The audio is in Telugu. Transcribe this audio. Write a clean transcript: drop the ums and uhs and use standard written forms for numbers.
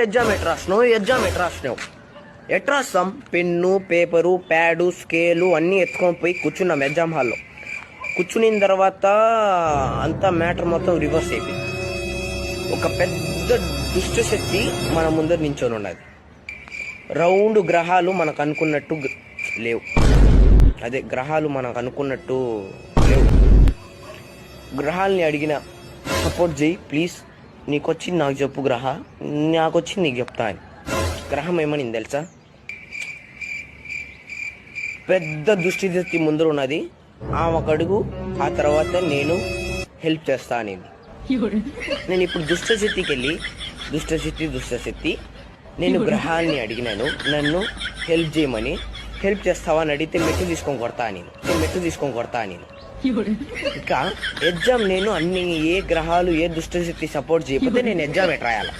ఎగ్జామ్ ఎట్లా రాసినావు ఎట్లా రాస్తాం? పెన్ను, పేపరు, ప్యాడు, స్కేలు అన్నీ ఎత్తుకొని పోయి కూర్చున్నాం ఎగ్జామ్ హాల్లో. కూర్చున్న తర్వాత అంతా మ్యాటర్ మొత్తం రివర్స్ అయిపోయింది. ఒక పెద్ద దుష్టశక్తి మన ముందర నించొని ఉన్నది. రౌండ్ గ్రహాలు మనకు అనుకున్నట్టు లేవు. అదే గ్రహాలు మనకు అనుకున్నట్టు లేవు. గ్రహాలని అడిగిన సపోర్ట్ చేయి ప్లీజ్, నీకొచ్చింది నాకు చెప్పు గ్రహ, నాకొచ్చింది నీకు చెప్తా అని. గ్రహం ఏమని తెలుసా? పెద్ద దుష్టశక్తి ముందర ఉన్నది, ఒక అడుగు ఆ తర్వాత నేను హెల్ప్ చేస్తా అనేది. నేను ఇప్పుడు దుష్టశక్తికి వెళ్ళి దుష్టశక్తి నేను గ్రహాన్ని అడిగినాను నన్ను హెల్ప్ చేయమని. హెల్ప్ చేస్తావా అని అడిగితే మెట్టు తీసుకొని కొడతా నేను. ఇక ఎగ్జామ్ నేను అన్ని ఏ గ్రహాలు ఏ దుష్టశక్తి సపోర్ట్ చేయకపోతే నేను ఎగ్జామ్ ఎట్లా రాయాలి?